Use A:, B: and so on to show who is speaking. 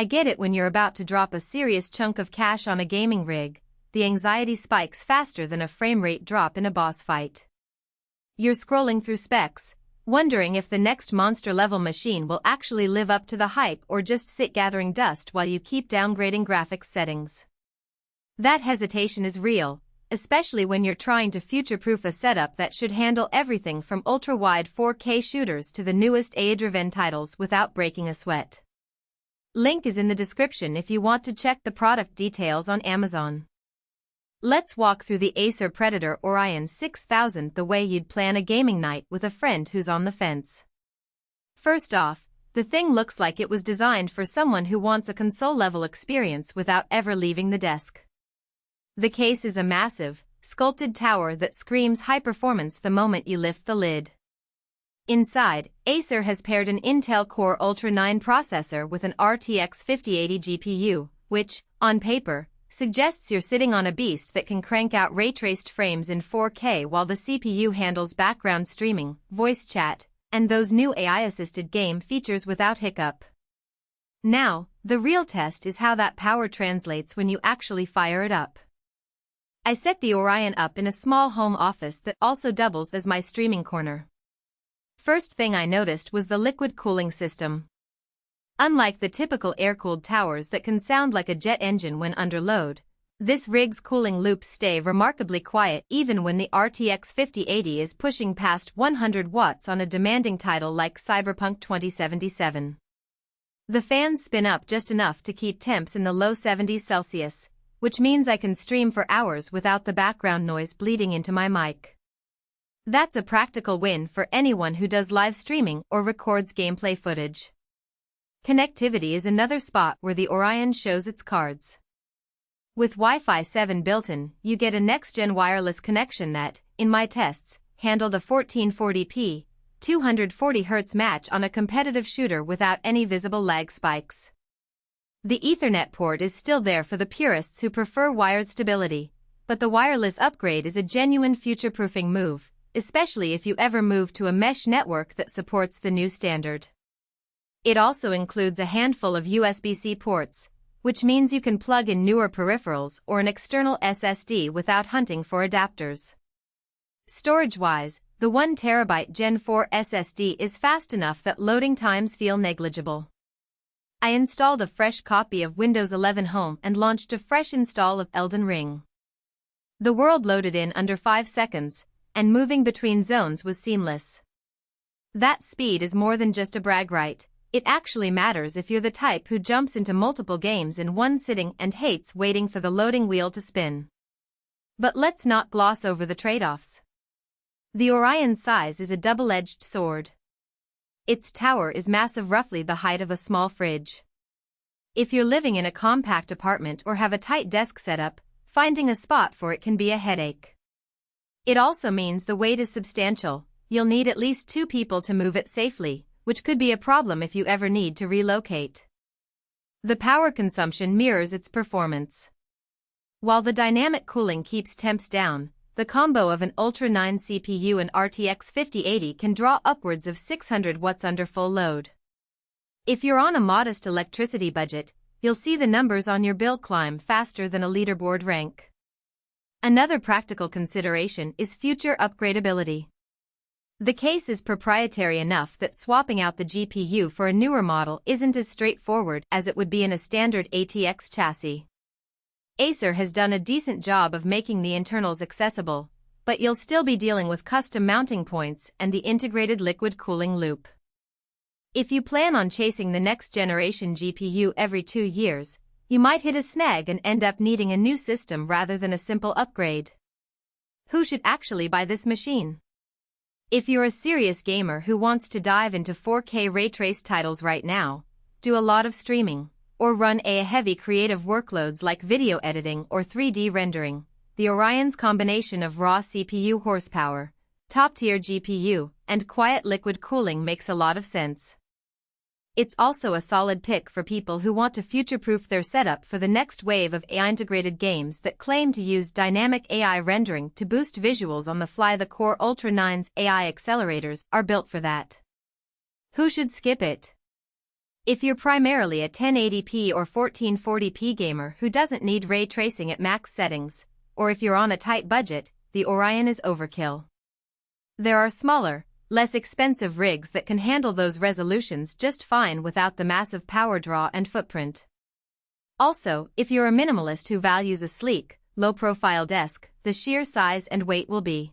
A: I get it. When you're about to drop a serious chunk of cash on a gaming rig, the anxiety spikes faster than a frame rate drop in a boss fight. You're scrolling through specs, wondering if the next monster-level machine will actually live up to the hype or just sit gathering dust while you keep downgrading graphics settings. That hesitation is real, especially when you're trying to future-proof a setup that should handle everything from ultra-wide 4K shooters to the newest AI-driven titles without breaking a sweat. Link is in the description if you want to check the product details on Amazon. Let's walk through the Acer Predator Orion 6000 the way you'd plan a gaming night with a friend who's on the fence. First off, the thing looks like it was designed for someone who wants a console-level experience without ever leaving the desk. The case is a massive, sculpted tower that screams high performance the moment you lift the lid. Inside, Acer has paired an Intel Core Ultra 9 processor with an RTX 5080 GPU, which, on paper, suggests you're sitting on a beast that can crank out ray-traced frames in 4K while the CPU handles background streaming, voice chat, and those new AI-assisted game features without hiccup. Now, the real test is how that power translates when you actually fire it up. I set the Orion up in a small home office that also doubles as my streaming corner. First thing I noticed was the liquid cooling system. Unlike the typical air-cooled towers that can sound like a jet engine when under load, this rig's cooling loops stay remarkably quiet even when the RTX 5080 is pushing past 100 watts on a demanding title like Cyberpunk 2077. The fans spin up just enough to keep temps in the low 70s Celsius, which means I can stream for hours without the background noise bleeding into my mic. That's a practical win for anyone who does live streaming or records gameplay footage. Connectivity is another spot where the Orion shows its cards. With Wi-Fi 7 built-in, you get a next-gen wireless connection that, in my tests, handled a 1440p, 240Hz match on a competitive shooter without any visible lag spikes. The Ethernet port is still there for the purists who prefer wired stability, but the wireless upgrade is a genuine future-proofing move, especially if you ever move to a mesh network that supports the new standard. It also includes a handful of USB-C ports, which means you can plug in newer peripherals or an external SSD without hunting for adapters. Storage-wise, the 1TB Gen 4 SSD is fast enough that loading times feel negligible. I installed a fresh copy of Windows 11 Home and launched a fresh install of Elden Ring. The world loaded in under 5 seconds, and moving between zones was seamless. That speed is more than just a brag right. It actually matters if you're the type who jumps into multiple games in one sitting and hates waiting for the loading wheel to spin. But let's not gloss over the trade-offs. The Orion's size is a double-edged sword. Its tower is massive, roughly the height of a small fridge. If you're living in a compact apartment or have a tight desk setup, finding a spot for it can be a headache. It also means the weight is substantial. You'll need at least 2 people to move it safely, which could be a problem if you ever need to relocate. The power consumption mirrors its performance. While the dynamic cooling keeps temps down, the combo of an Ultra 9 CPU and RTX 5080 can draw upwards of 600 watts under full load. If you're on a modest electricity budget, you'll see the numbers on your bill climb faster than a leaderboard rank. Another practical consideration is future upgradability. The case is proprietary enough that swapping out the GPU for a newer model isn't as straightforward as it would be in a standard ATX chassis. Acer has done a decent job of making the internals accessible, but you'll still be dealing with custom mounting points and the integrated liquid cooling loop. If you plan on chasing the next generation GPU every 2 years, you might hit a snag and end up needing a new system rather than a simple upgrade. Who should actually buy this machine? If you're a serious gamer who wants to dive into 4K ray-traced titles right now, do a lot of streaming, or run heavy creative workloads like video editing or 3D rendering, the Orion's combination of raw CPU horsepower, top-tier GPU, and quiet liquid cooling makes a lot of sense. It's also a solid pick for people who want to future-proof their setup for the next wave of AI-integrated games that claim to use dynamic AI rendering to boost visuals on the fly. The Core Ultra 9's AI accelerators are built for that. Who should skip it? If you're primarily a 1080p or 1440p gamer who doesn't need ray tracing at max settings, or if you're on a tight budget, the Orion is overkill. There are smaller, less expensive rigs that can handle those resolutions just fine without the massive power draw and footprint. Also, if you're a minimalist who values a sleek, low-profile desk, the sheer size and weight will be